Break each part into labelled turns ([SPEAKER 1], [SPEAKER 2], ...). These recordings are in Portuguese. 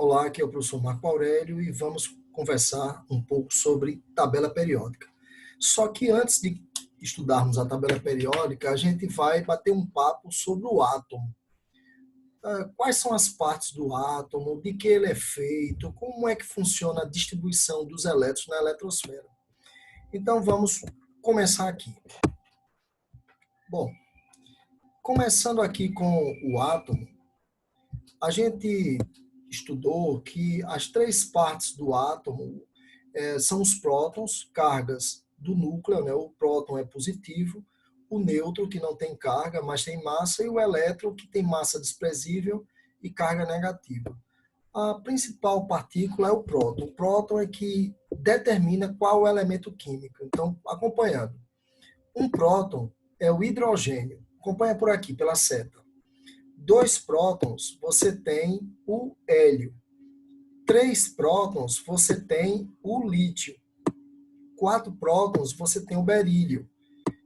[SPEAKER 1] Olá, aqui é o professor Marco Aurélio e vamos conversar um pouco sobre tabela periódica. Só que antes de estudarmos a tabela periódica, a gente vai bater um papo sobre o átomo. Quais são as partes do átomo, de que ele é feito, como é que funciona a distribuição dos elétrons na eletrosfera. Então vamos começar aqui. Bom, começando aqui com o átomo, a gente estudou que as três partes do átomo são os prótons, cargas do núcleo, né? O próton é positivo, o nêutron, que não tem carga, mas tem massa, e o elétron, que tem massa desprezível e carga negativa. A principal partícula é o próton. O próton é que determina qual é o elemento químico. Então, acompanhando. Um próton é o hidrogênio. Acompanha por aqui, pela seta. 2 prótons, você tem o hélio. 3 prótons, você tem o lítio. 4 prótons, você tem o berílio.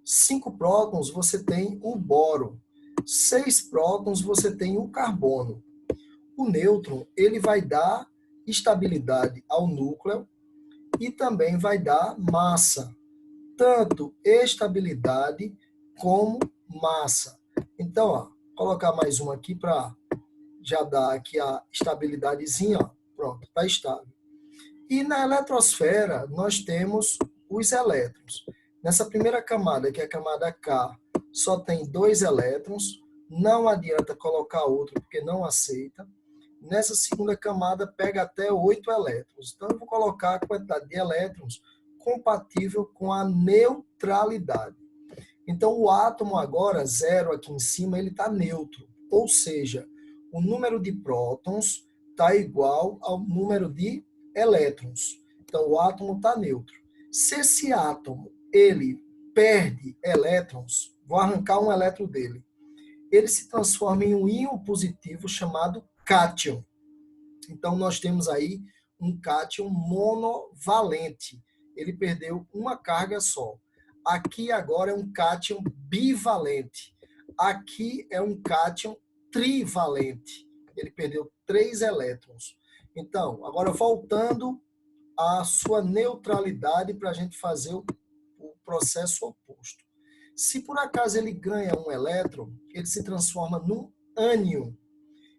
[SPEAKER 1] 5 prótons, você tem o boro. 6 prótons, você tem o carbono. O nêutron, ele vai dar estabilidade ao núcleo e também vai dar massa. Tanto estabilidade como massa. Então, ó, colocar mais um aqui para já dar aqui a estabilidadezinha, ó. Pronto, está estável. E na eletrosfera, nós temos os elétrons. Nessa primeira camada, que é a camada K, só tem 2 elétrons. Não adianta colocar outro, porque não aceita. Nessa segunda camada, pega até 8 elétrons. Então, eu vou colocar a quantidade de elétrons compatível com a neutralidade. Então, o átomo agora, 0 aqui em cima, ele está neutro. Ou seja, o número de prótons está igual ao número de elétrons. Então, o átomo está neutro. Se esse átomo ele perde elétrons, vou arrancar um elétron dele, ele se transforma em um íon positivo chamado cátion. Então, nós temos aí um cátion monovalente. Ele perdeu uma carga só. Aqui agora é um cátion bivalente. Aqui é um cátion trivalente. Ele perdeu 3 elétrons. Então, agora voltando à sua neutralidade para a gente fazer o processo oposto. Se por acaso ele ganha um elétron, ele se transforma num ânion.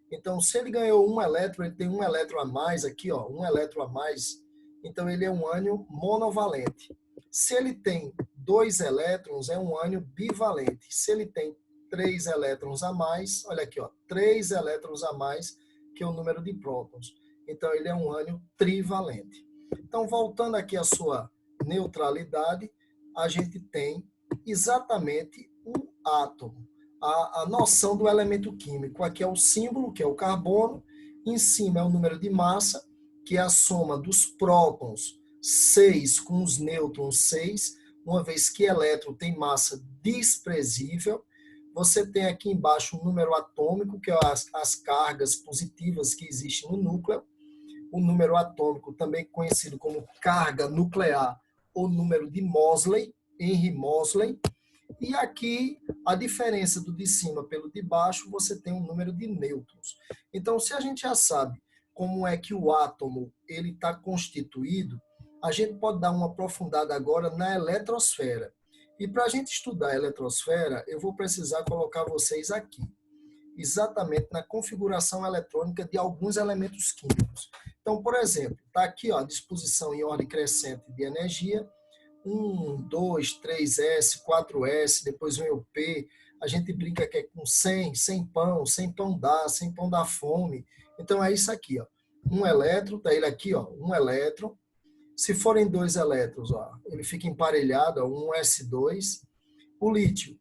[SPEAKER 1] Então, se ele ganhou um elétron, ele tem um elétron a mais aqui, ó, um elétron a mais. Então, ele é um ânion monovalente. Se ele tem 2 elétrons, é um ânion bivalente. Se ele tem 3 elétrons a mais, olha aqui, ó, 3 elétrons a mais, que é o número de prótons. Então, ele é um ânion trivalente. Então, voltando aqui à sua neutralidade, a gente tem exatamente o átomo. A noção do elemento químico. Aqui é o símbolo, que é o carbono. Em cima é o número de massa, que é a soma dos prótons, 6 com os nêutrons, 6, uma vez que elétron tem massa desprezível. Você tem aqui embaixo um número atômico, que é as cargas positivas que existem no núcleo. O número atômico, também conhecido como carga nuclear, ou número de Mosley, Henry Mosley. E aqui, a diferença do de cima pelo de baixo, você tem um número de nêutrons. Então, se a gente já sabe como é que o átomo está constituído, a gente pode dar uma aprofundada agora na eletrosfera. E para a gente estudar a eletrosfera, eu vou precisar colocar vocês aqui, exatamente na configuração eletrônica de alguns elementos químicos. Então, por exemplo, está aqui ó, a disposição em ordem crescente de energia, 1, 2, 3S, 4S, depois vem o P. A gente brinca que é com 100, sem pão dá fome. Então é isso aqui, ó. Um elétron, tá ele aqui, ó, um elétron. Se forem 2 elétrons, ó, ele fica emparelhado, ó, um S2. O lítio,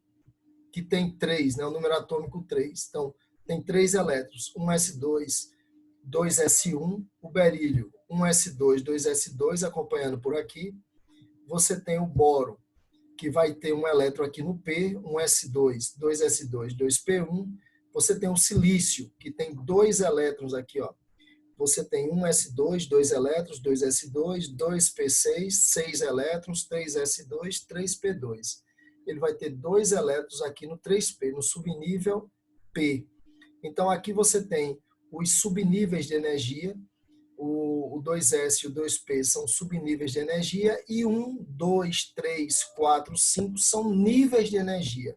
[SPEAKER 1] que tem 3, né, o número atômico 3. Então, tem 3 elétrons, um S2, 2S1. O berílio, 1S2, 2S2, acompanhando por aqui. Você tem o boro, que vai ter um elétron aqui no P, um S2, 2S2, 2P1. Você tem o silício, que tem 2 elétrons aqui, ó. Você tem um S2, 2 elétrons, 2S2, 2P6, 6 elétrons, 3S2, 3P2. Ele vai ter 2 elétrons aqui no 3P, no subnível P. Então, aqui você tem os subníveis de energia. O 2S e o 2P são subníveis de energia e 1, 2, 3, 4, 5 são níveis de energia.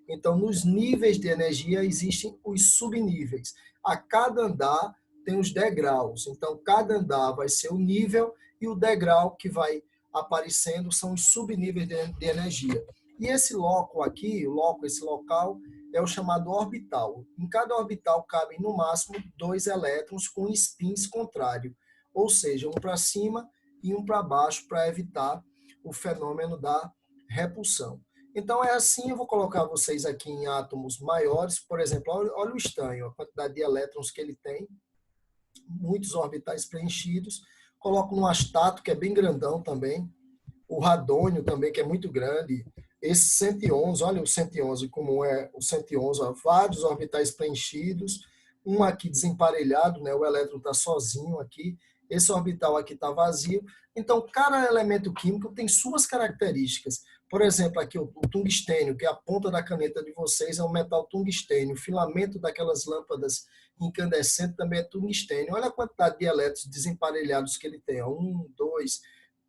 [SPEAKER 1] Então, nos níveis de energia existem os subníveis. A cada andar tem os degraus. Então, cada andar vai ser o nível e o degrau que vai aparecendo são os subníveis de energia. E esse loco aqui, esse local, é o chamado orbital. Em cada orbital cabem, no máximo, 2 elétrons com spins contrários, ou seja, um para cima e um para baixo, para evitar o fenômeno da repulsão. Então, é assim, eu vou colocar vocês aqui em átomos maiores. Por exemplo, olha o estanho, a quantidade de elétrons que ele tem, muitos orbitais preenchidos. Coloco no astato, que é bem grandão também. O radônio também, que é muito grande. Esse 111, olha o 111, como é o 111, ó, vários orbitais preenchidos, um aqui desemparelhado, né? O elétron está sozinho aqui, esse orbital aqui está vazio. Então, cada elemento químico tem suas características. Por exemplo, aqui o tungstênio, que é a ponta da caneta de vocês, é um metal tungstênio. O filamento daquelas lâmpadas incandescentes também é tungstênio. Olha a quantidade de elétrons desemparelhados que ele tem. 1, 2,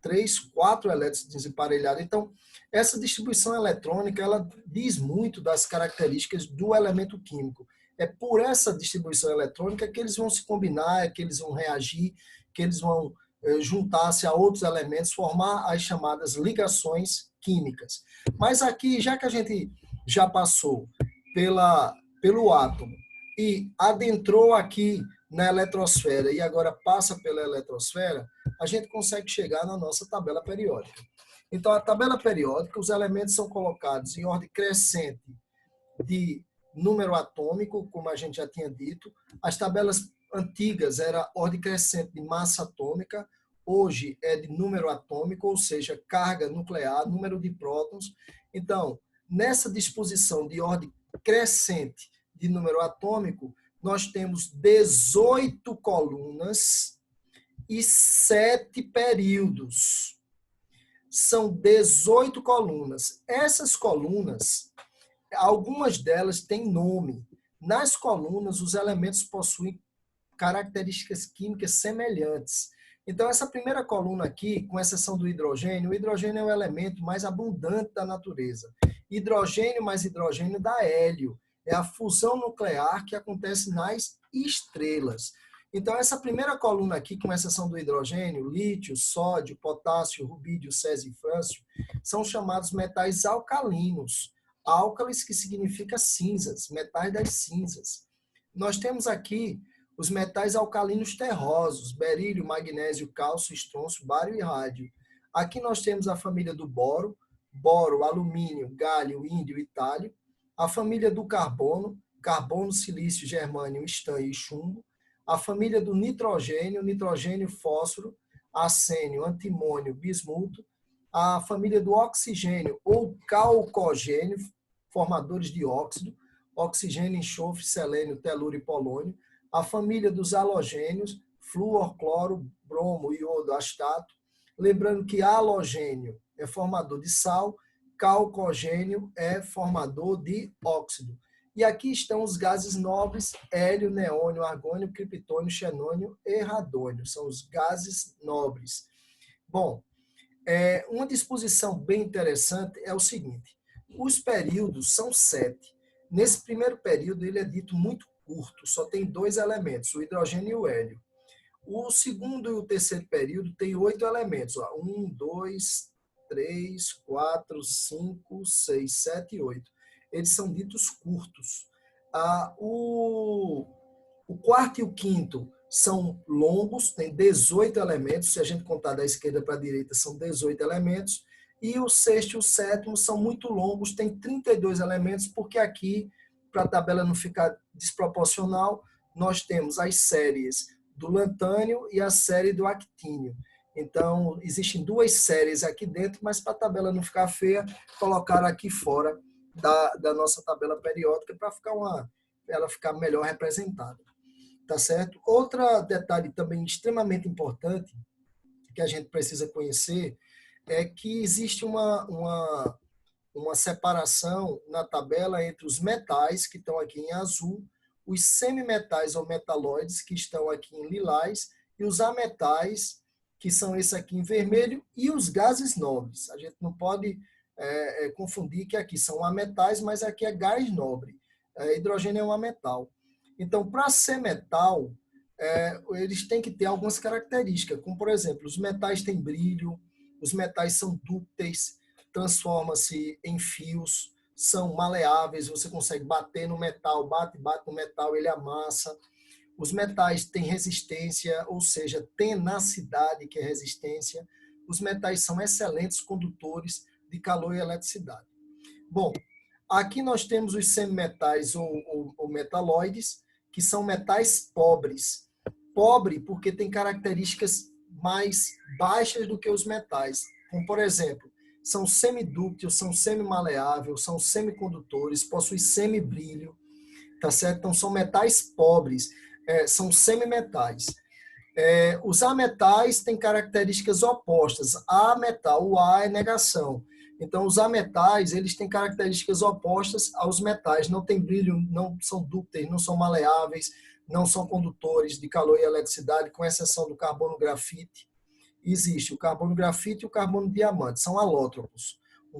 [SPEAKER 1] 3, 4 elétrons desemparelhados. Então, essa distribuição eletrônica, ela diz muito das características do elemento químico. É por essa distribuição eletrônica que eles vão se combinar, que eles vão reagir, que eles vão juntar-se a outros elementos, formar as chamadas ligações químicas. Mas aqui, já que a gente já passou pelo átomo e adentrou aqui na eletrosfera e agora passa pela eletrosfera, a gente consegue chegar na nossa tabela periódica. Então, a tabela periódica, os elementos são colocados em ordem crescente de número atômico, como a gente já tinha dito. As tabelas antigas era ordem crescente de massa atômica, hoje é de número atômico, ou seja, carga nuclear, número de prótons. Então, nessa disposição de ordem crescente de número atômico, nós temos 18 colunas e 7 períodos. São 18 colunas. Essas colunas, algumas delas têm nome. Nas colunas, os elementos possuem características químicas semelhantes. Então, essa primeira coluna aqui, com exceção do hidrogênio, o hidrogênio é o elemento mais abundante da natureza. Hidrogênio mais hidrogênio dá hélio. É a fusão nuclear que acontece nas estrelas. Então, essa primeira coluna aqui, com exceção do hidrogênio, lítio, sódio, potássio, rubídio, césio e frâncio, são chamados metais alcalinos. Álcalis, que significa cinzas, metais das cinzas. Nós temos aqui os metais alcalinos terrosos, berílio, magnésio, cálcio, estrôncio, bário e rádio. Aqui nós temos a família do boro, alumínio, gálio, índio e tálio. A família do carbono, carbono, silício, germânio, estanho e chumbo. A família do nitrogênio, nitrogênio, fósforo, arsênio, antimônio, bismuto. A família do oxigênio ou calcogênio, formadores de óxido, oxigênio, enxofre, selênio, telúrio e polônio. A família dos halogênios, flúor, cloro, bromo, iodo, astato. Lembrando que halogênio é formador de sal, calcogênio é formador de óxido. E aqui estão os gases nobres, hélio, neônio, argônio, criptônio, xenônio e radônio. São os gases nobres. Bom, uma disposição bem interessante é o seguinte. Os períodos são 7. Nesse primeiro período, ele é dito muito curto, só tem 2 elementos, o hidrogênio e o hélio. O segundo e o terceiro período tem 8 elementos. 1, 2, 3, 4, 5, 6, 7 e 8. Eles são ditos curtos. O quarto e o quinto são longos, tem 18 elementos. Se a gente contar da esquerda para a direita, são 18 elementos. E o sexto e o sétimo são muito longos, tem 32 elementos, porque aqui, para a tabela não ficar desproporcional, nós temos as séries do lantânio e a série do actínio. Então, existem 2 séries aqui dentro, mas para a tabela não ficar feia, colocaram aqui fora da nossa tabela periódica para ela ficar melhor representada. Tá certo? Outro detalhe também extremamente importante que a gente precisa conhecer é que existe uma separação na tabela entre os metais, que estão aqui em azul, os semimetais ou metalóides, que estão aqui em lilás, e os ametais, que são esse aqui em vermelho, e os gases nobres. A gente não pode confundir que aqui são ametais, mas aqui é gás nobre. Hidrogênio é um ametal. Então, para ser metal, eles têm que ter algumas características, como, por exemplo, os metais têm brilho, os metais são dúcteis, transformam-se em fios, são maleáveis, você consegue bater no metal, bate no metal, ele amassa. Os metais têm resistência, ou seja, tenacidade, que é resistência. Os metais são excelentes condutores de calor e eletricidade. Bom, aqui nós temos os semimetais ou metalóides, que são metais pobres. Pobre porque tem características mais baixas do que os metais. Como, por exemplo, são semidúcteis, são semimaleáveis, são semicondutores, possuem semibrilho, tá certo? Então, são metais pobres, são semimetais. Os ametais têm características opostas. Ametal, o A é negação. Então, os ametais, eles têm características opostas aos metais. Não tem brilho, não são dúcteis, não são maleáveis, não são condutores de calor e eletricidade, com exceção do carbono grafite. Existe o carbono grafite e o carbono diamante, são alótropos,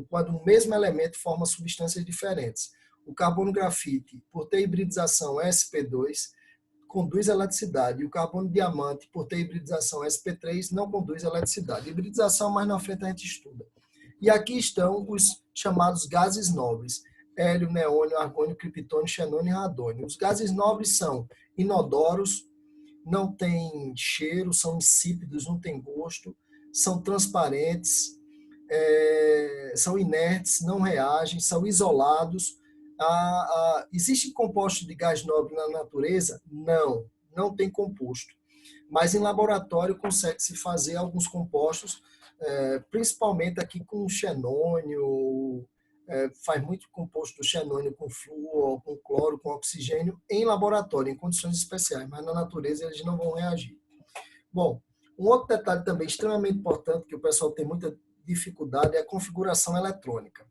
[SPEAKER 1] quando o mesmo elemento forma substâncias diferentes. O carbono grafite, por ter hibridização sp2, conduz eletricidade, e o carbono diamante, por ter hibridização sp3, não conduz eletricidade. Hibridização, mais na frente a gente estuda. E aqui estão os chamados gases nobres: hélio, neônio, argônio, criptônio, xenônio e radônio. Os gases nobres são inodoros, não têm cheiro, são insípidos, não têm gosto, são transparentes, são inertes, não reagem, são isolados. Existe composto de gás nobre na natureza? Não, não tem composto. Mas em laboratório consegue-se fazer alguns compostos, principalmente aqui com xenônio, faz muito composto do xenônio com flúor, com cloro, com oxigênio, em laboratório, em condições especiais, mas na natureza eles não vão reagir. Bom, um outro detalhe também extremamente importante, que o pessoal tem muita dificuldade, é a configuração eletrônica.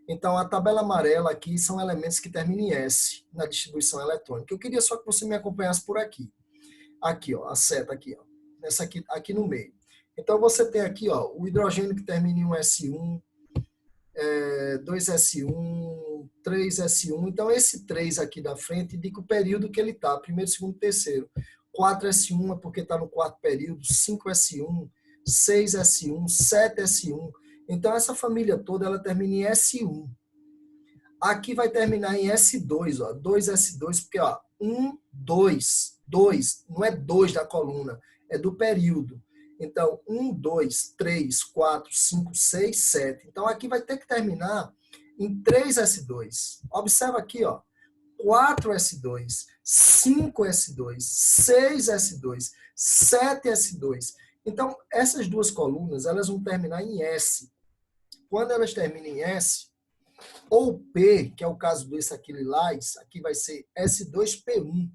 [SPEAKER 1] Então, a tabela amarela aqui são elementos que terminam em S na distribuição eletrônica. Eu queria só que você me acompanhasse por aqui. Aqui, ó, a seta aqui, ó, nessa aqui no meio. Então, você tem aqui, ó, o hidrogênio que termina em um S1, 2S1, 3S1. Então, esse 3 aqui da frente indica o período que ele está, primeiro, segundo, terceiro. 4S1 é porque está no quarto período, 5S1, 6S1, 7S1. Então, essa família toda, ela termina em S1. Aqui vai terminar em S2, ó, 2S2, porque, ó, 1, 2, 2, não é 2 da coluna, é do período. Então, 1, 2, 3, 4, 5, 6, 7. Então, aqui vai ter que terminar em 3S2. Observa aqui, ó, 4S2, 5S2, 6S2, 7S2. Então, essas duas colunas, elas vão terminar em S. Quando elas terminam em S, ou P, que é o caso desse aqui lilás, aqui vai ser S2P1.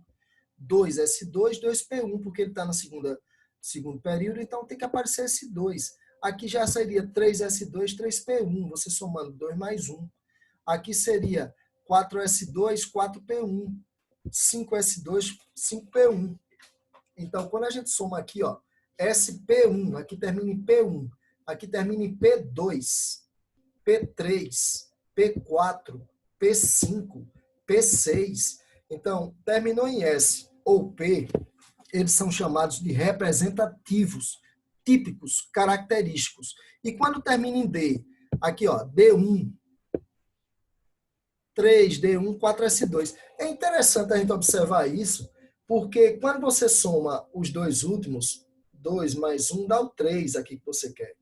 [SPEAKER 1] 2S2, 2P1, porque ele está no segundo período, então tem que aparecer S2. Aqui já seria 3S2, 3P1, você somando 2 mais 1. Aqui seria 4S2, 4P1, 5S2, 5P1. Então, quando a gente soma aqui, ó, SP1, aqui termina em P1, aqui termina em P2, P3, P4, P5, P6. Então, terminou em S ou P, eles são chamados de representativos, típicos, característicos. E quando termina em D, aqui, ó, D1, 3, D1, 4S2. É interessante a gente observar isso, porque quando você soma os dois últimos, 2 mais 1 dá o 3 aqui que você quer.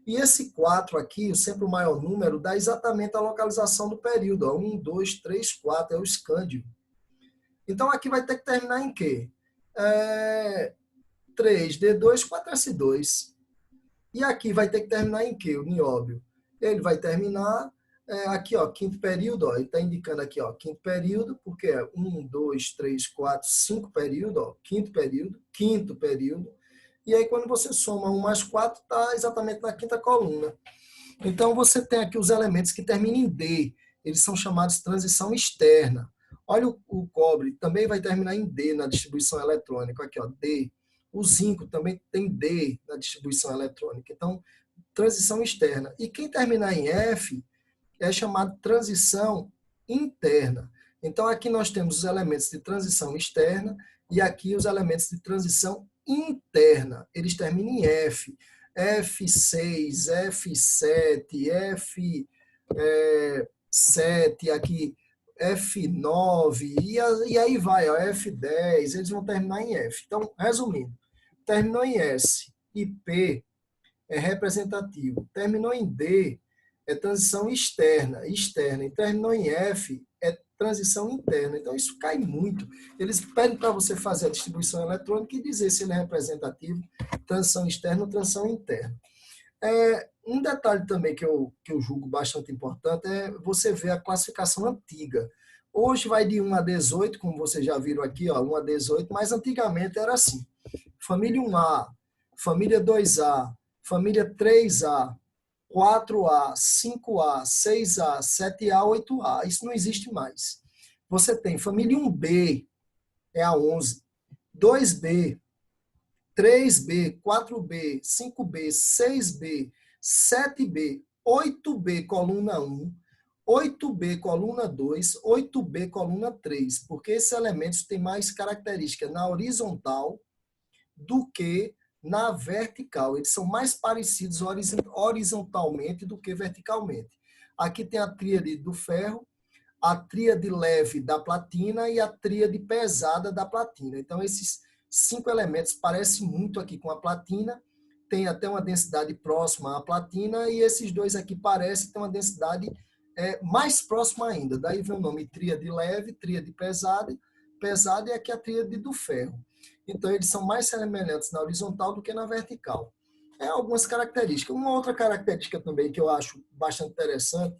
[SPEAKER 1] E esse 4 aqui, sempre o maior número, dá exatamente a localização do período. Ó, 1, 2, 3, 4, é o escândio. Então, aqui vai ter que terminar em quê? 3D2, 4S2. E aqui vai ter que terminar em quê? O nióbio. Ele vai terminar aqui, ó, quinto período. Ó, ele está indicando aqui, ó, quinto período, porque é 1, 2, 3, 4, 5 período, ó, quinto período. E aí, quando você soma 1 mais 4, está exatamente na quinta coluna. Então, você tem aqui os elementos que terminam em D. Eles são chamados de transição externa. Olha o cobre, também vai terminar em D na distribuição eletrônica. Aqui, ó, D. O zinco também tem D na distribuição eletrônica. Então, transição externa. E quem terminar em F é chamado transição interna. Então, aqui nós temos os elementos de transição externa e aqui os elementos de transição interna. Eles terminam em F. F6, F7, F7, aqui F9, e aí vai, ó, F10, eles vão terminar em F. Então, resumindo, terminou em S e P é representativo. Terminou em D, é transição externa, e terminou em F, é transição interna. Então, isso cai muito. Eles pedem para você fazer a distribuição eletrônica e dizer se ele é representativo, transição externa ou transição interna. Um detalhe também que eu julgo bastante importante é você ver a classificação antiga. Hoje vai de 1 a 18, como vocês já viram aqui, ó, 1 a 18, mas antigamente era assim. Família 1A, família 2A, família 3A, 4A, 5A, 6A, 7A, 8A. Isso não existe mais. Você tem família 1B, é a 11, 2B, 3B, 4B, 5B, 6B, 7B, 8B, coluna 1, 8B, coluna 2, 8B, coluna 3, porque esses elementos têm mais característica na horizontal do que na vertical. Eles são mais parecidos horizontalmente do que verticalmente. Aqui tem a tríade do ferro, a tríade leve da platina e a tríade pesada da platina. Então, esses 5 elementos parecem muito aqui com a platina, tem até uma densidade próxima à platina, e esses dois aqui parecem ter uma densidade mais próxima ainda. Daí vem o nome tríade leve, tríade pesada, e aqui a tríade do ferro. Então, eles são mais semelhantes na horizontal do que na vertical. Algumas características. Uma outra característica também que eu acho bastante interessante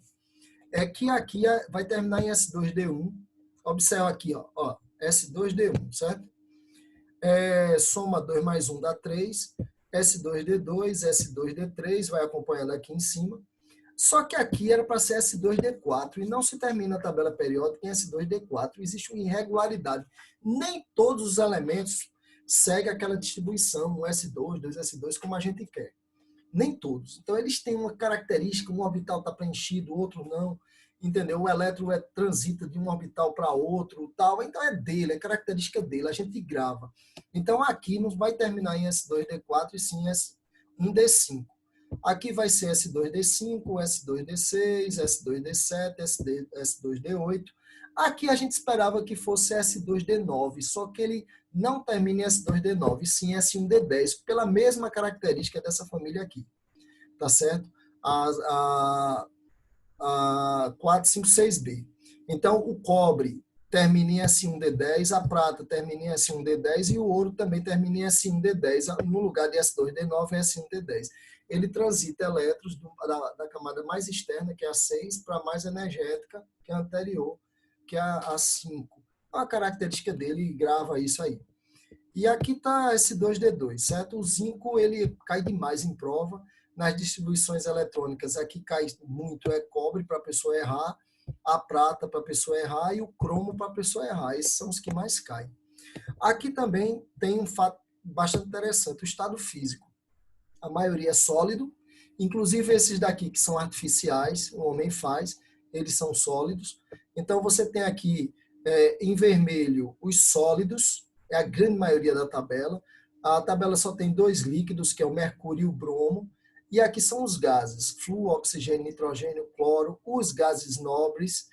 [SPEAKER 1] é que aqui vai terminar em S2D1. Observa aqui, ó, S2D1, certo? Soma 2 mais 1 dá 3. S2D2, S2D3, vai acompanhando aqui em cima. Só que aqui era para ser S2D4 e não se termina a tabela periódica em S2D4. Existe uma irregularidade. Nem todos os elementos seguem aquela distribuição, um S2, 2S2, como a gente quer. Nem todos. Então, eles têm uma característica, um orbital está preenchido, o outro não. Entendeu? O elétron transita de um orbital para outro, tal. Então, é dele, é característica dele, a gente grava. Então, aqui não vai terminar em S2D4 e sim S1D5. Aqui vai ser S2D5, S2D6, S2D7, S2D8. Aqui a gente esperava que fosse S2D9, só que ele não termina em S2D9, e sim S1D10, pela mesma característica dessa família aqui. Tá certo? A 4, 5, 6B. Então, o cobre termina em S1D10, a prata termina em S1D10 e o ouro também termina em S1D10, no lugar de S2D9 é S1D10. Ele transita elétrons da camada mais externa, que é a 6, para a mais energética, que é a anterior, que é a 5. A característica dele grava isso aí. E aqui está S2D2, certo? O zinco ele cai demais em prova. Nas distribuições eletrônicas, aqui cai muito, cobre para a pessoa errar, a prata para a pessoa errar e o cromo para a pessoa errar. Esses são os que mais caem. Aqui também tem um fato bastante interessante, o estado físico. A maioria é sólido, inclusive esses daqui que são artificiais, o homem faz, eles são sólidos. Então, você tem aqui em vermelho os sólidos, é a grande maioria da tabela. A tabela só tem 2 líquidos, que é o mercúrio e o bromo. E aqui são os gases, flúor, oxigênio, nitrogênio, cloro, os gases nobres,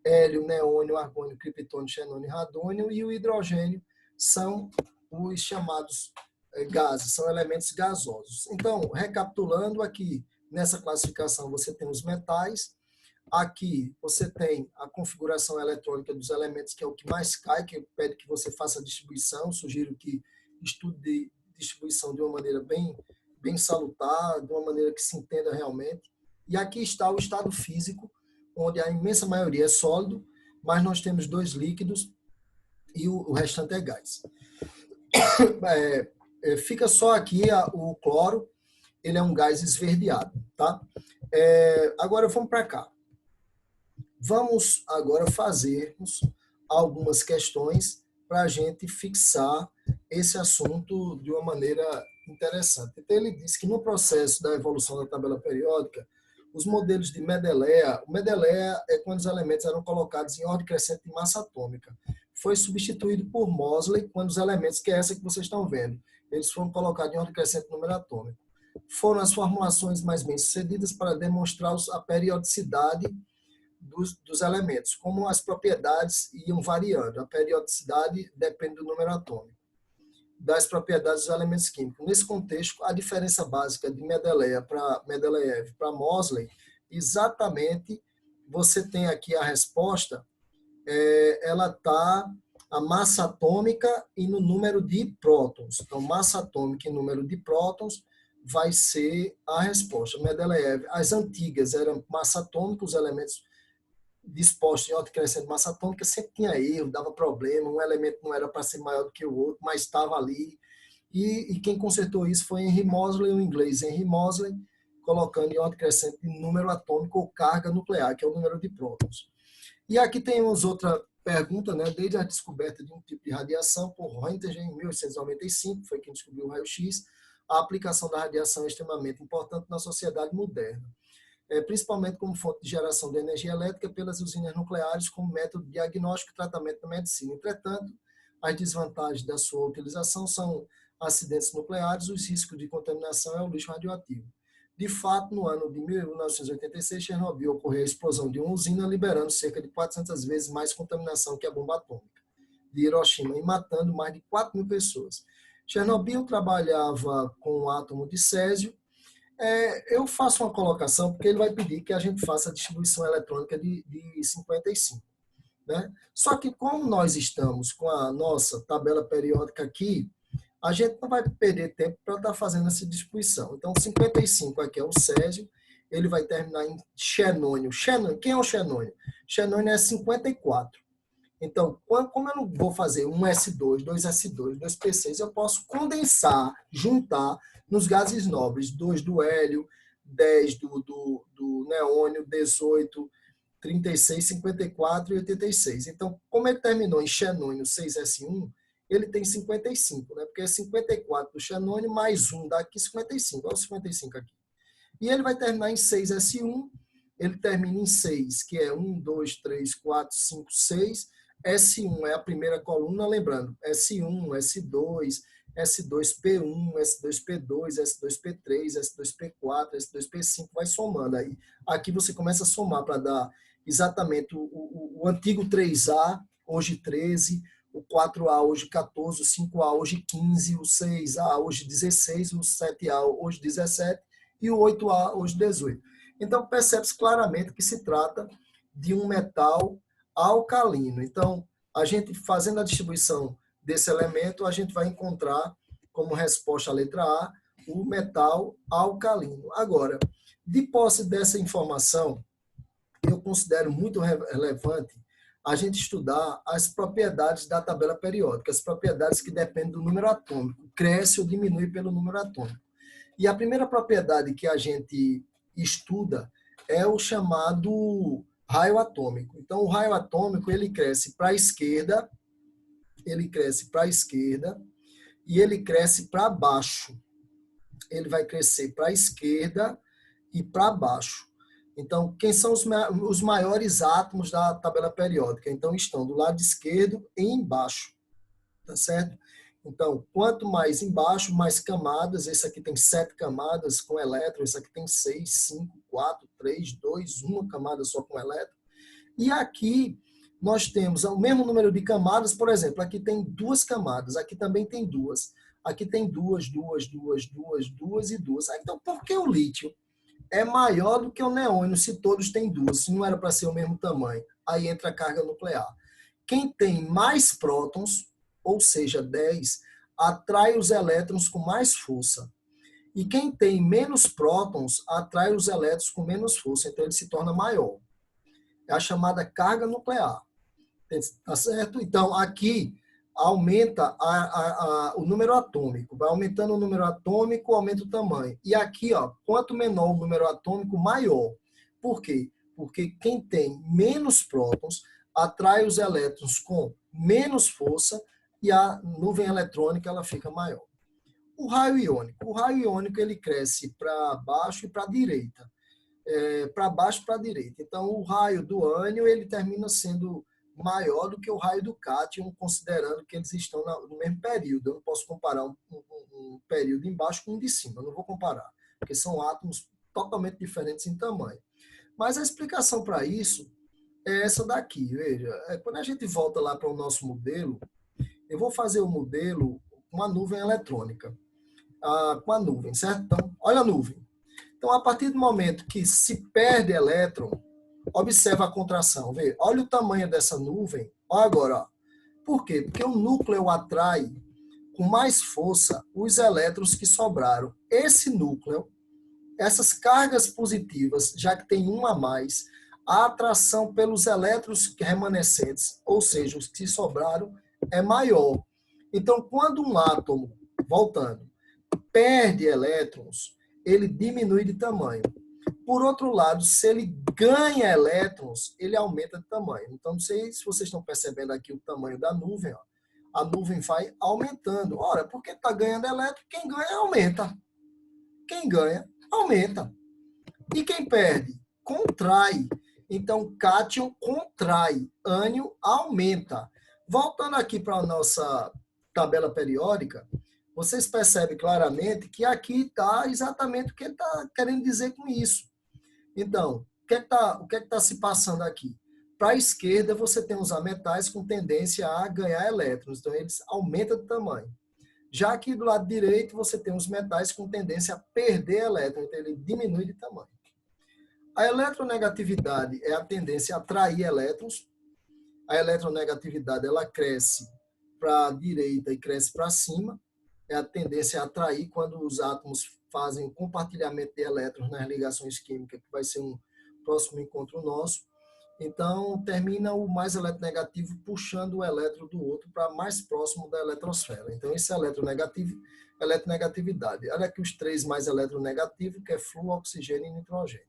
[SPEAKER 1] hélio, neônio, argônio, criptônio, xenônio e radônio, e o hidrogênio são os chamados gases, são elementos gasosos. Então, recapitulando aqui, nessa classificação você tem os metais, aqui você tem a configuração eletrônica dos elementos, que é o que mais cai, que pede que você faça a distribuição, sugiro que estude distribuição de uma maneira bem salutar, de uma maneira que se entenda realmente. E aqui está o estado físico, onde a imensa maioria é sólido, mas nós temos 2 líquidos e o restante é gás. Fica só aqui o cloro, ele é um gás esverdeado, tá? Agora vamos para cá. Vamos agora fazermos algumas questões para a gente fixar esse assunto de uma maneira interessante. Então, ele diz que no processo da evolução da tabela periódica, os modelos de Mendeleev, o Mendeleev é quando os elementos eram colocados em ordem crescente de massa atômica. Foi substituído por Moseley quando os elementos, que é essa que vocês estão vendo, eles foram colocados em ordem crescente de número atômico. Foram as formulações mais bem-sucedidas para demonstrar a periodicidade dos elementos, como as propriedades iam variando. A periodicidade depende do número atômico, das propriedades dos elementos químicos. Nesse contexto, a diferença básica de Mendeleev para Moseley, exatamente, você tem aqui a resposta, ela está a massa atômica e no número de prótons. Então, massa atômica e número de prótons vai ser a resposta. Mendeleev, as antigas eram massa atômica, os elementos dispostos em ordem crescente de massa atômica, sempre tinha erro, dava problema, um elemento não era para ser maior do que o outro, mas estava ali. E quem consertou isso foi Henry Moseley, o inglês Henry Moseley, colocando em ordem crescente de número atômico ou carga nuclear, que é o número de prótons. E aqui temos outra pergunta, né? Desde a descoberta de um tipo de radiação por Röntgen em 1895, foi quem descobriu o raio-x, a aplicação da radiação é extremamente importante na sociedade moderna, principalmente como fonte de geração de energia elétrica pelas usinas nucleares como método de diagnóstico e tratamento da medicina. Entretanto, as desvantagens da sua utilização são acidentes nucleares, os riscos de contaminação e o lixo radioativo. De fato, no ano de 1986, Chernobyl ocorreu a explosão de uma usina, liberando cerca de 400 vezes mais contaminação que a bomba atômica de Hiroshima e matando mais de 4.000 pessoas. Chernobyl trabalhava com um átomo de césio. Eu faço uma colocação porque ele vai pedir que a gente faça a distribuição eletrônica de 55. Né? Só que como nós estamos com a nossa tabela periódica aqui, a gente não vai perder tempo para estar fazendo essa distribuição. Então, 55 aqui é o césio, ele vai terminar em xenônio. Quem é o xenônio? Xenônio é 54. Então, como eu não vou fazer um S2, 2S2, 2P6, eu posso condensar, juntar nos gases nobres, 2 do hélio, 10 do neônio, 18, 36, 54 e 86. Então, como ele terminou em xenônio 6S1, ele tem 55, né? Porque é 54 do xenônio mais 1 daqui, 55. Olha o 55 aqui. E ele vai terminar em 6S1, ele termina em 6, que é 1, 2, 3, 4, 5, 6. S1 é a primeira coluna, lembrando, S1, S2, S2P1, S2P2, S2P3, S2P4, S2P5, vai somando. Aí, aqui você começa a somar para dar exatamente o antigo 3A, hoje 13, o 4A hoje 14, o 5A hoje 15, o 6A hoje 16, o 7A hoje 17 e o 8A hoje 18. Então, percebe-se claramente que se trata de um metal alcalino. Então, a gente fazendo a distribuição desse elemento, a gente vai encontrar como resposta à letra A o metal alcalino. Agora, de posse dessa informação, eu considero muito relevante a gente estudar as propriedades da tabela periódica, as propriedades que dependem do número atômico, cresce ou diminui pelo número atômico. E a primeira propriedade que a gente estuda é o chamado raio atômico. Então, o raio atômico, ele cresce para a esquerda, e ele cresce para baixo. Ele vai crescer para a esquerda e para baixo. Então, quem são os maiores átomos da tabela periódica? Então, estão do lado esquerdo e embaixo, tá certo? Então, quanto mais embaixo, mais camadas. Esse aqui tem 7 camadas com elétron, esse aqui tem 6, 5, 4, 3, 2, uma camada só com elétron. E aqui nós temos o mesmo número de camadas, por exemplo, aqui tem 2 camadas, aqui também tem 2. Aqui tem 2, 2, 2, 2, 2 e 2. Então, por que o lítio é maior do que o neônio se todos têm 2? Se não era para ser o mesmo tamanho. Aí entra a carga nuclear. Quem tem mais prótons, ou seja, 10, atrai os elétrons com mais força. E quem tem menos prótons atrai os elétrons com menos força, então ele se torna maior. É a chamada carga nuclear. Tá certo? Então, aqui aumenta o número atômico. Vai aumentando o número atômico, aumenta o tamanho. E aqui, ó, quanto menor o número atômico, maior. Por quê? Porque quem tem menos prótons atrai os elétrons com menos força e a nuvem eletrônica ela fica maior. O raio iônico ele cresce para baixo e para a direita. Para baixo e para a direita. Então, o raio do ânion ele termina sendo maior do que o raio do cátion, considerando que eles estão no mesmo período. Eu não posso comparar um período embaixo com um de cima, eu não vou comparar, porque são átomos totalmente diferentes em tamanho. Mas a explicação para isso é essa daqui. Veja, quando a gente volta lá para o nosso modelo, eu vou fazer o modelo com a nuvem eletrônica, com a nuvem, certo? Então, olha a nuvem. Então, a partir do momento que se perde elétron, observa a contração. Vê, olha o tamanho dessa nuvem. Olha agora. Ó. Por quê? Porque o núcleo atrai com mais força os elétrons que sobraram. Esse núcleo, essas cargas positivas, já que tem uma a mais, a atração pelos elétrons remanescentes, ou seja, os que sobraram, é maior. Então, quando um átomo, voltando, perde elétrons, ele diminui de tamanho. Por outro lado, se ele ganha elétrons, ele aumenta de tamanho. Então, não sei se vocês estão percebendo aqui o tamanho da nuvem. Ó. A nuvem vai aumentando. Ora, porque está ganhando elétron, quem ganha aumenta. Quem ganha, aumenta. E quem perde? Contrai. Então, cátion contrai, ânion aumenta. Voltando aqui para a nossa tabela periódica, vocês percebem claramente que aqui está exatamente o que ele está querendo dizer com isso. Então, o que está se passando aqui? Para a esquerda, você tem os ametais com tendência a ganhar elétrons, então eles aumentam de tamanho. Já aqui do lado direito, você tem os metais com tendência a perder elétrons, então ele diminui de tamanho. A eletronegatividade é a tendência a atrair elétrons. A eletronegatividade ela cresce para a direita e cresce para cima. É a tendência a atrair quando os átomos fazem o compartilhamento de elétrons nas ligações químicas, que vai ser um próximo encontro nosso. Então, termina o mais eletronegativo puxando o elétron do outro para mais próximo da eletrosfera. Então, esse é eletronegatividade. Olha aqui os três mais eletronegativos, que é flúor, oxigênio e nitrogênio.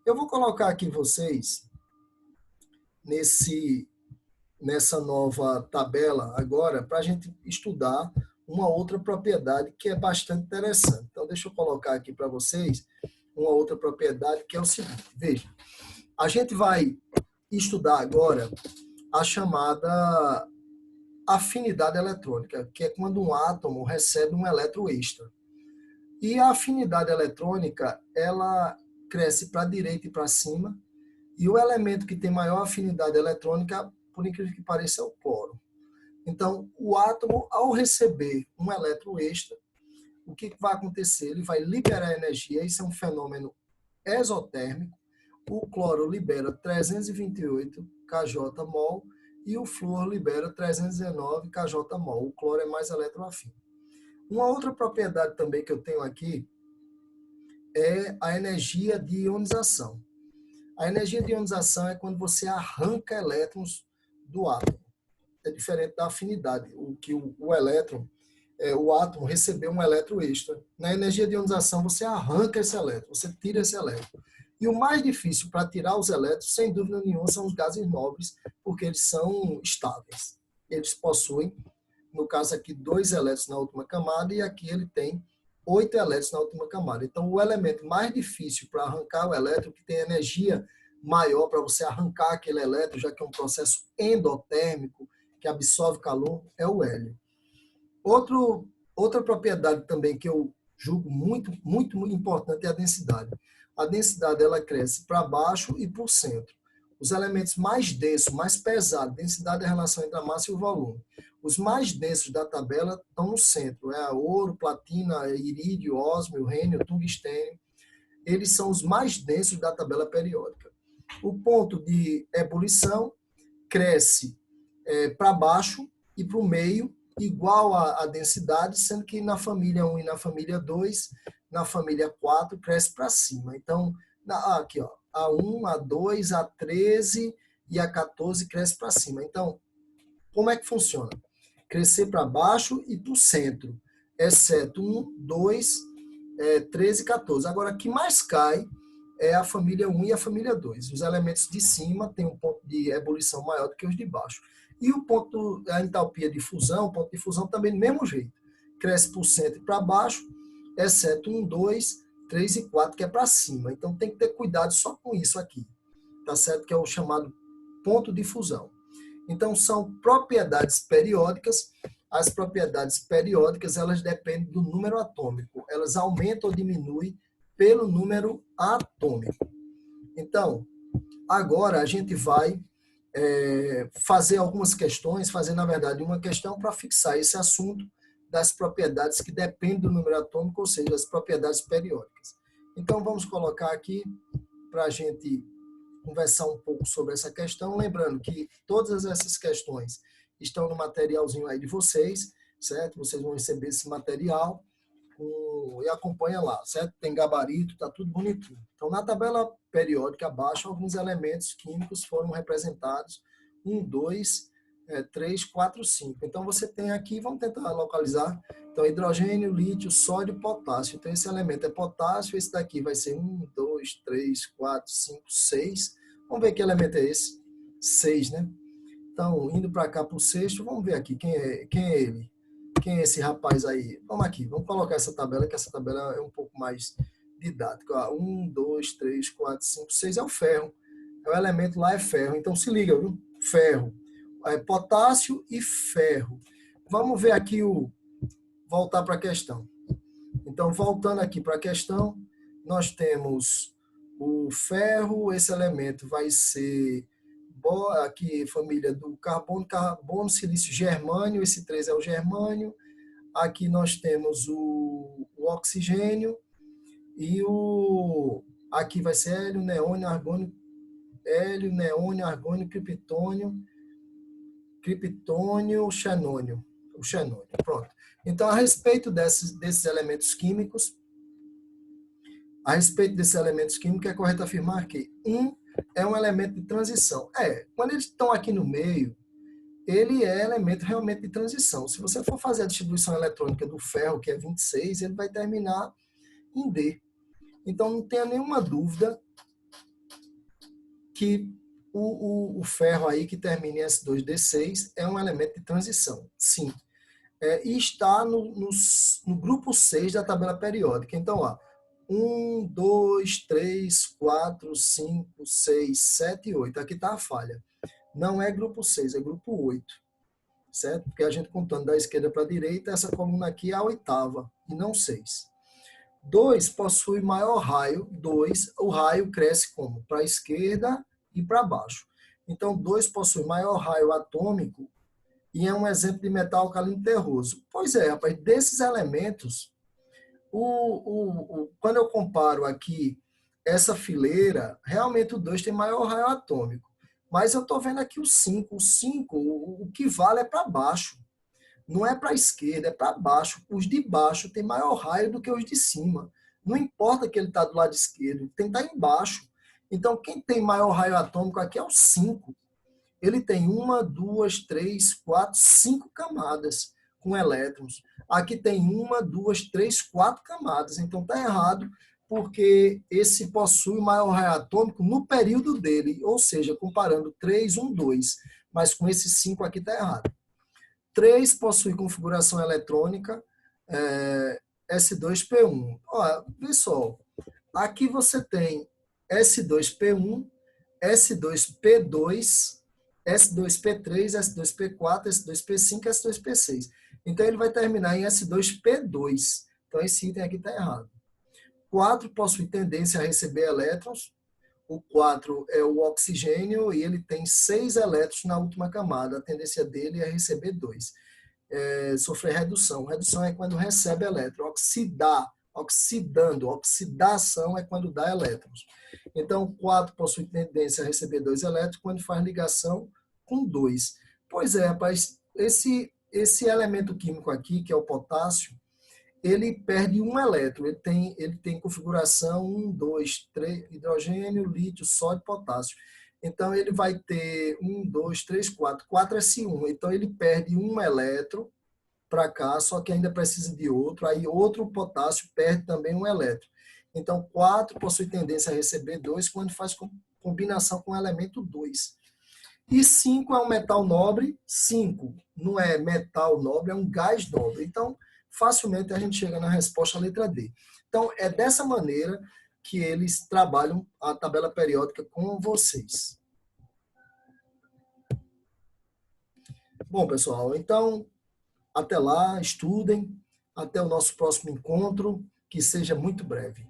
[SPEAKER 1] Eu vou colocar aqui vocês nessa nova tabela agora para a gente estudar uma outra propriedade que é bastante interessante. Então, deixa eu colocar aqui para vocês uma outra propriedade que é o seguinte. Veja, a gente vai estudar agora a chamada afinidade eletrônica, que é quando um átomo recebe um elétron extra. E a afinidade eletrônica, ela cresce para a direita e para cima, e o elemento que tem maior afinidade eletrônica, por incrível que pareça, é o cloro. Então, o átomo, ao receber um elétron extra, o que vai acontecer? Ele vai liberar energia, isso é um fenômeno exotérmico. O cloro libera 328 kJ mol e o flúor libera 319 kJ mol. O cloro é mais eletroafim. Uma outra propriedade também que eu tenho aqui é a energia de ionização. A energia de ionização é quando você arranca elétrons do átomo. É diferente da afinidade, o que o elétron, o átomo recebeu um elétron extra. Na energia de ionização, você arranca esse elétron, você tira esse elétron. E o mais difícil para tirar os elétrons, sem dúvida nenhuma, são os gases nobres, porque eles são estáveis. Eles possuem, no caso aqui, 2 elétrons na última camada, e aqui ele tem 8 elétrons na última camada. Então, o elemento mais difícil para arrancar o elétron, que tem energia maior para você arrancar aquele elétron, já que é um processo endotérmico, que absorve calor, é o hélio. Outra propriedade também que eu julgo muito, muito, muito importante é a densidade. A densidade ela cresce para baixo e para o centro. Os elementos mais densos, mais pesados, densidade é a relação entre a massa e o volume. Os mais densos da tabela estão no centro, ouro, platina, irídio, ósmio, rênio, tungstênio. Eles são os mais densos da tabela periódica. O ponto de ebulição cresce para baixo e para o meio, igual à densidade, sendo que na família 1 e na família 2, na família 4, cresce para cima. Então, aqui, ó, A1, A2, A13 e A14 cresce para cima. Então, como é que funciona? Crescer para baixo e para o centro, exceto 1, 2, 13 e 14. Agora, o que mais cai é a família 1 e a família 2. Os elementos de cima têm um ponto de ebulição maior do que os de baixo. E o ponto, a entalpia de fusão, o ponto de fusão também do mesmo jeito. Cresce por centro e para baixo, exceto 1, 2, 3 e 4, que é para cima. Então tem que ter cuidado só com isso aqui. Tá certo? Que é o chamado ponto de fusão. Então são propriedades periódicas. As propriedades periódicas, elas dependem do número atômico. Elas aumentam ou diminuem pelo número atômico. Então, agora a gente vai fazer algumas questões, fazer, na verdade, uma questão para fixar esse assunto das propriedades que dependem do número atômico, ou seja, as propriedades periódicas. Então, vamos colocar aqui para a gente conversar um pouco sobre essa questão, lembrando que todas essas questões estão no materialzinho aí de vocês, certo? Vocês vão receber esse material e acompanha lá, certo? Tem gabarito, tá tudo bonitinho. Então, na tabela periódica abaixo, alguns elementos químicos foram representados, 1, 2, 3, 4, 5. Então, você tem aqui, vamos tentar localizar, então, hidrogênio, lítio, sódio, potássio. Então, esse elemento é potássio, esse daqui vai ser 1, 2, 3, 4, 5, 6. Vamos ver que elemento é esse? 6, né? Então, indo para cá para o sexto, vamos ver aqui quem é ele. Quem é esse rapaz aí? Vamos aqui, vamos colocar essa tabela, que essa tabela é um pouco mais didática. 1, 2, 3, 4, 5, 6 é o ferro. O elemento lá é ferro. Então, se liga, viu? Ferro. Potássio e ferro. Vamos ver aqui voltar para a questão. Então, voltando aqui para a questão, nós temos o ferro, esse elemento vai ser aqui família do carbono, silício, germânio, esse 3 é o germânio. Aqui nós temos o oxigênio e aqui vai ser hélio, neônio, argônio, criptônio, xenônio. O xenônio, pronto. Então, a respeito desses elementos químicos, é correto afirmar que é um elemento de transição. Quando eles estão aqui no meio, ele é elemento realmente de transição. Se você for fazer a distribuição eletrônica do ferro, que é 26, ele vai terminar em D. Então, não tenha nenhuma dúvida que o ferro aí que termina em S2D6 é um elemento de transição. Sim. E está no grupo 6 da tabela periódica. Então, ó, 1, 2, 3, 4, 5, 6, 7 e 8. Aqui está a falha. Não é grupo 6, é grupo 8. Certo? Porque a gente contando da esquerda para a direita, essa coluna aqui é a oitava, e não 6. 2 possui maior raio. 2, o raio cresce como? Para a esquerda e para baixo. Então, 2 possui maior raio atômico e é um exemplo de metal alcalino terroso. Pois é, rapaz, desses elementos, quando eu comparo aqui essa fileira, realmente o 2 tem maior raio atômico. Mas eu estou vendo aqui o 5. O 5, o que vale é para baixo. Não é para a esquerda, é para baixo. Os de baixo têm maior raio do que os de cima. Não importa que ele está do lado esquerdo, tem que estar embaixo. Então, quem tem maior raio atômico aqui é o 5. Ele tem 1, 2, 3, 4, 5 camadas com elétrons. Aqui tem 1, 2, 3, 4 camadas. Então está errado, porque esse possui maior raio atômico no período dele, ou seja, comparando 3, 1, 2. Mas com esse 5 aqui está errado. 3 possui configuração eletrônica S2P1. Olha, pessoal, aqui você tem S2P1, S2P2, S2P3, S2P4, S2P5, S2P6. Então, ele vai terminar em S2P2. Então, esse item aqui está errado. 4 possui tendência a receber elétrons. O 4 é o oxigênio e ele tem 6 elétrons na última camada. A tendência dele é receber 2. Sofrer redução. Redução é quando recebe elétron. Oxidação é quando dá elétrons. Então, o 4 possui tendência a receber 2 elétrons quando faz ligação com 2. Pois é, rapaz, esse elemento químico aqui, que é o potássio, ele perde um elétron. Ele tem configuração 1, 2, 3, hidrogênio, lítio, sódio, potássio. Então, ele vai ter 1, 2, 3, 4. 4 é S1. Então, ele perde um elétron para cá, só que ainda precisa de outro. Aí, outro potássio perde também um elétron. Então, 4 possui tendência a receber 2 quando faz combinação com o elemento 2. E 5 é um metal nobre. 5 não é metal nobre, é um gás nobre. Então, facilmente a gente chega na resposta à letra D. Então, é dessa maneira que eles trabalham a tabela periódica com vocês. Bom, pessoal, então, até lá, estudem. Até o nosso próximo encontro, que seja muito breve.